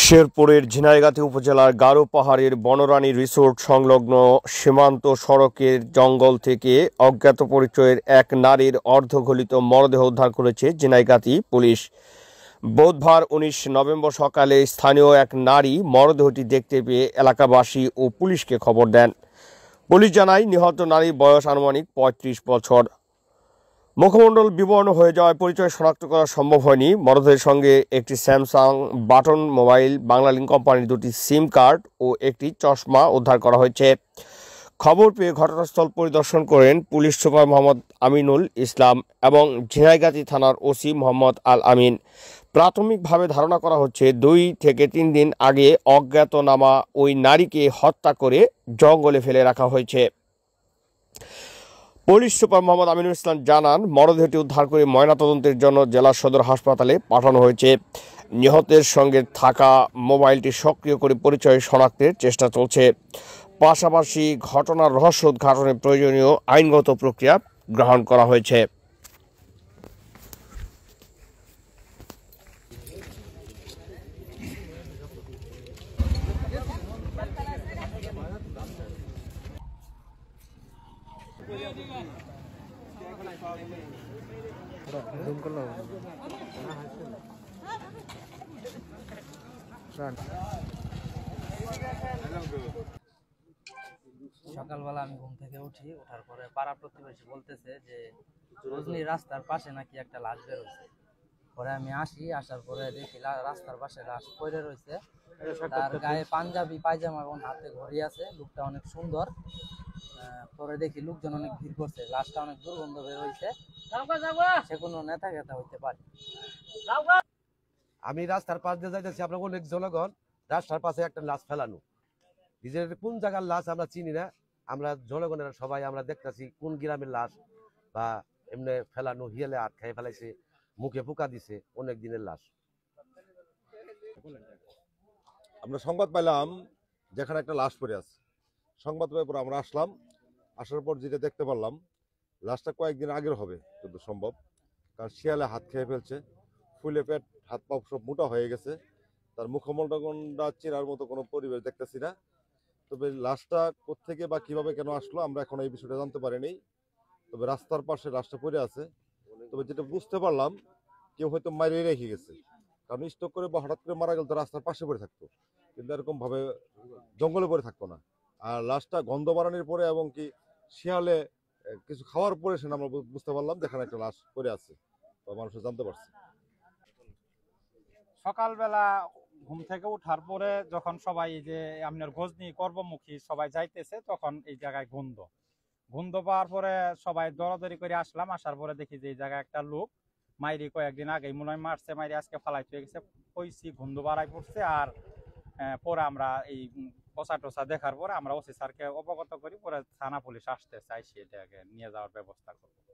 শেরপুরের ঝিনাইগাতি উপজেলার গারো পাহাড়ের বনরানী রিসোর্ট সংলগ্ন সীমান্ত সড়কের জঙ্গল থেকে অজ্ঞাত পরিচয়ের এক নারীর অর্ধগলিত মরদেহ উদ্ধার করেছে ঝিনাইগাতি পুলিশ। বুধবার ১৯ নভেম্বর সকালে স্থানীয় এক নারী মরদেহটি দেখতে পেয়ে এলাকাবাসী ও পুলিশকে খবর দেন। পুলিশ জানায়, নিহত নারীর বয়স আনুমানিক ৩৫ বছর। মুখমণ্ডল বিবর্ণ হয়ে যাওয়ায় পরিচয় শনাক্ত করা সম্ভব হয়নি। মরদেহের সঙ্গে একটি স্যামসাং বাটন মোবাইল, বাংলালিংক কোম্পানির দুটি সিম কার্ড ও একটি চশমা উদ্ধার করা হয়েছে। খবর পেয়ে ঘটনাস্থল পরিদর্শন করেন পুলিশ সুপার মোহাম্মদ আমিনুল ইসলাম এবং ঝিনাইগাতি থানার ওসি মোহাম্মদ আল আমিন। প্রাথমিকভাবে ধারণা করা হচ্ছে ২ থেকে ৩ দিন আগে অজ্ঞাতনামা ওই নারীকে হত্যা করে জঙ্গলে ফেলে রাখা হয়েছে। পুলিশ সুপার মোহাম্মদ আমিনুল ইসলাম জানান, মরদেহটি উদ্ধার করে ময়নাতদন্তের জন্য জেলা সদর হাসপাতালে পাঠানো হয়েছে। নিহতের সঙ্গে থাকা মোবাইলটি সক্রিয় করে পরিচয় শনাক্তের চেষ্টা চলছে। পাশাপাশি ঘটনার রহস্য উদ্ঘাটনে প্রয়োজনীয় আইনগত প্রক্রিয়া গ্রহণ করা হয়েছে। সকালবেলা আমি ঘুম থেকে ওঠার পরে পাড়া প্রতিবেশী বলতেছে যে রজনী রাস্তার পাশে নাকি একটা লাশ বের হয়েছে। পরে আমি আসার পরে দেখি রাস্তার পাশে লাশ পড়ে রয়েছে। তার গায়ে পাঞ্জাবি পায়জামা এবং হাতে ঘড়ি আছে। লোকটা অনেক সুন্দর। পরে দেখি লোকজন অনেক ভিড় করছে। লাশটা অনেক দুর্গন্ধ বের হয়েছে। সে কোনো নেতা গেতা হইতে পারে। আমি রাস্তার পাশ দিয়ে যাইতেছি, আপনার অনেক জনগণ রাস্তার পাশে একটা লাশ ফেলানো। নিজের কোন জায়গার লাশ আমরা চিনি না, আমরা জনগণের সবাই আমরা দেখতেছি কোন গ্রামের লাশ বা এমনি ফেলানো, হিয়ালে আটকায় ফেলাইছে, মুখে পোকা দিছে, অনেক দিনের লাশ। আমরা সংবাদ পাইলাম যেখানে একটা লাশ পড়ে আছে। সংবাদ পাওয়ার পর আমরা আসলাম। আসার পর যেটা দেখতে পারলাম, লাশটা কয়েকদিন আগের হবে যত সম্ভব, কারণ শিয়ালে হাত খেয়ে ফেলছে, ফুলে পেট, হাত পা সব মোটা হয়ে গেছে। তার মুখমণ্ডলটা চেনার মতো কোনো পরিবেশ দেখতেছি না। তবে লাশটা কোত্থেকে বা কিভাবে কেন আসলো আমরা এখন এই বিষয়টা জানতে পারিনি। তবে রাস্তার পাশে লাশটা পড়ে আছে। তবে যেটা বুঝতে পারলাম, কেউ হয়তো মারিয়ে রেখে গেছে, কারণ স্ট্রোক করে বা হঠাৎ করে মারা গেল তো রাস্তার পাশে পড়ে থাকতো, কিন্তু এরকম ভাবে জঙ্গলে পড়ে থাকতো না। আর লাশটা গন্ধ বাড়ানোর পরে এবং কি শিয়ালে কিছু খাওয়ার পরে সেটা আমরা বুঝতে পারলাম যেখানে একটা লাশ পড়ে আছে বা মানুষ জানতে পারছে। সকালবেলা ঘুম থেকে ওঠার পরে যখন সবাই যে আপনার গজনি কর্মমুখী সবাই যাইতেছে, তখন এই জায়গায় গন্ধ পাওয়ার পরে সবাই দৌড়াদৌড়ি করে আসলাম। আসার পরে দেখি যে এই জায়গায় একটা লোক মাইরি কয়েকদিন আগেই মনে হয় মারছে, মাইরি আজকে ফালাই চলে গেছে। কইছি গন্ধ বাড়াই পড়ছে। আর পরে আমরা এই পচা টসা দেখার পরে আমরা ওসি স্যারকে অবগত করি। পরে থানা পুলিশ আসতে চাইছি, এটাকে নিয়ে যাওয়ার ব্যবস্থা করবো।